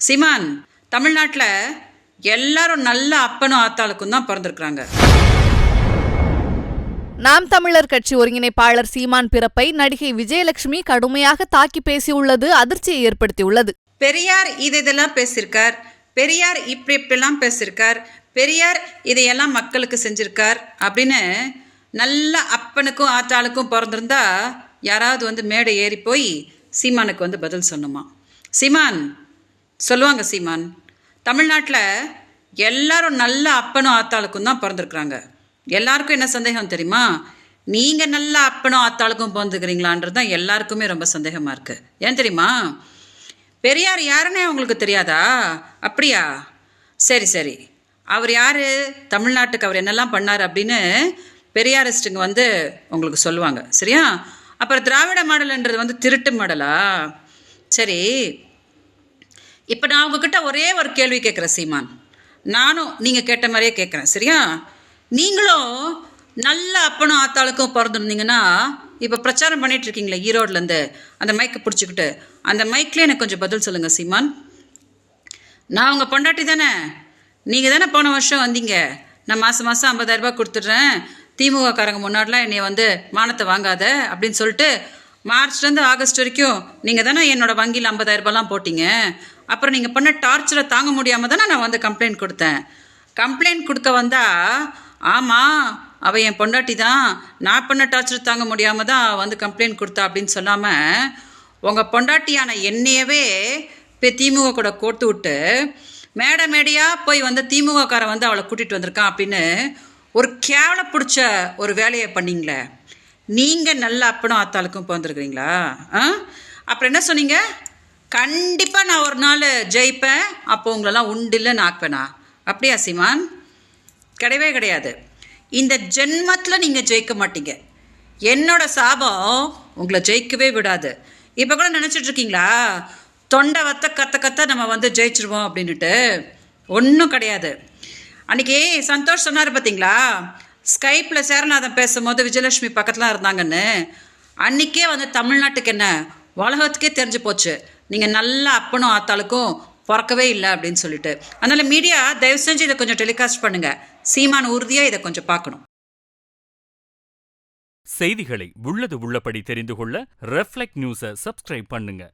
சீமான், தமிழ்நாட்டில் எல்லாரும் நல்ல அப்பனும் ஆத்தாளுக்கும் தான் பிறந்திருக்கிறாங்க. நாம் தமிழர் கட்சி ஒருங்கிணைப்பாளர் சீமான் பிறப்பை நடிகை விஜயலட்சுமி கடுமையாக தாக்கி பேசியுள்ளது அதிர்ச்சியை ஏற்படுத்தியுள்ளது. பெரியார் இதெல்லாம் பேசியிருக்கார், பெரியார் இப்படிலாம் பேசியிருக்கார், பெரியார் இதையெல்லாம் மக்களுக்கு செஞ்சிருக்கார் அப்படின்னு நல்ல அப்பனுக்கும் ஆத்தாளுக்கும் பிறந்திருந்தா யாராவது வந்து மேடை ஏறி போய் சீமானுக்கு வந்து பதில் சொல்லணுமா? சீமான் சொல்லுவாங்க, சீமான், தமிழ்நாட்டில் எல்லாரும் நல்ல அப்பனும் ஆத்தாளுக்கும் தான் பிறந்திருக்கிறாங்க. எல்லாருக்கும் என்ன சந்தேகம் தெரியுமா? நீங்கள் நல்ல அப்பனும் ஆத்தாளுக்கும் பிறந்துக்கிறீங்களான்றது தான் எல்லாருக்குமே ரொம்ப சந்தேகமாக இருக்குது. ஏன் தெரியுமா? பெரியார் யாருன்னே உங்களுக்கு தெரியாதா? அப்படியா? சரி சரி, அவர் யார், தமிழ்நாட்டுக்கு அவர் என்னெல்லாம் பண்ணார் அப்படின்னு பெரியாரிஸ்ட்டுங்க வந்து உங்களுக்கு சொல்லுவாங்க, சரியா? அப்புறம் திராவிட மாடல்ன்றது வந்து திருட்டு மாடலா? சரி, இப்போ நான் உங்ககிட்ட ஒரே ஒரு கேள்வி கேட்குறேன் சீமான், நானும் நீங்கள் கேட்ட மாதிரியே கேட்குறேன், சரியா? நீங்களும் நல்ல அப்பனும் ஆத்தாளுக்கும் பிறந்திருந்தீங்கன்னா இப்போ பிரச்சாரம் பண்ணிட்டு இருக்கீங்களே ஈரோட்லேருந்து அந்த மைக்கை பிடிச்சிக்கிட்டு, அந்த மைக்லேயே எனக்கு கொஞ்சம் பதில் சொல்லுங்கள் சீமான். நான் உங்கள் பொண்டாட்டி தானே, நீங்கள் தானே போன வருஷம் வந்தீங்க, நான் மாதம் 50,000 ரூபாய் கொடுத்துட்றேன், திமுக காரங்க முன்னாடிலாம் என்னை வந்து மானத்தை வாங்காத அப்படின்னு சொல்லிட்டு மார்ச்லேருந்து ஆகஸ்ட் வரைக்கும் நீங்கள் தானே என்னோட வங்கியில் 50,000 ரூபாய்லாம் போட்டிங்க. அப்புறம் நீங்கள் பண்ண டார்ச்சரை தாங்க முடியாமல் தானே நான் வந்து கம்ப்ளைண்ட் கொடுத்தேன். கம்ப்ளைண்ட் கொடுக்க வந்தால் ஆமாம் அவள் என் பொண்டாட்டி தான், நான் பண்ண டார்ச்சர் தாங்க முடியாமல் தான் வந்து கம்ப்ளைண்ட் கொடுத்தா அப்படின்னு சொல்லாமல் உங்கள் பொண்டாட்டியான என்னையவே இப்போ திமுக கூட கோர்த்து விட்டு மேடையாக போய் வந்து திமுகக்காரன் வந்து அவளை கூட்டிகிட்டு வந்திருக்கான் அப்படின்னு ஒரு கேவலை பிடிச்ச ஒரு வேலையை பண்ணிங்களே. நீங்கள் நல்ல அப்பனும் ஆத்தாளுக்கும் பிறந்திருக்கிறீங்களா? அப்புறம் என்ன சொன்னீங்க? கண்டிப்பாக நான் ஒரு நாள் ஜெயிப்பேன், அப்போ உங்களெல்லாம் உண்டில்லைன்னு ஆக்குவேனா? அப்படியா சீமான்? கிடையவே கிடையாது. இந்த ஜென்மத்தில் நீங்கள் ஜெயிக்க மாட்டீங்க. என்னோட சாபம் உங்களை ஜெயிக்கவே விடாது. இப்போ கூட நினச்சிட்ருக்கீங்களா தொண்டை வத்த கத்த நம்ம வந்து ஜெயிச்சிருவோம் அப்படின்ட்டு? ஒன்றும் கிடையாது. அன்றைக்கி சந்தோஷ் சொன்னார் பார்த்தீங்களா, ஸ்கைப்பில் சேரநாதன் பேசும்போது விஜயலட்சுமி பக்கத்தில் இருந்தாங்கன்னு. அன்றைக்கே வந்து தமிழ்நாட்டுக்கு என்ன உலகத்துக்கே தெரிஞ்சு போச்சு நீங்கள் நல்ல அப்பனும் ஆத்தாளுக்கும் பிறக்கவே இல்லை அப்படின்னு சொல்லிட்டு. அதனால் மீடியா தயவு செஞ்சு இதை கொஞ்சம் டெலிகாஸ்ட் பண்ணுங்கள். சீமான் உறுதியாக இதை கொஞ்சம் பார்க்கணும். செய்திகளை உள்ளது உள்ளபடி தெரிந்து கொள்ள ரெஃப்ளெக்ட் நியூஸை சப்ஸ்கிரைப் பண்ணுங்க.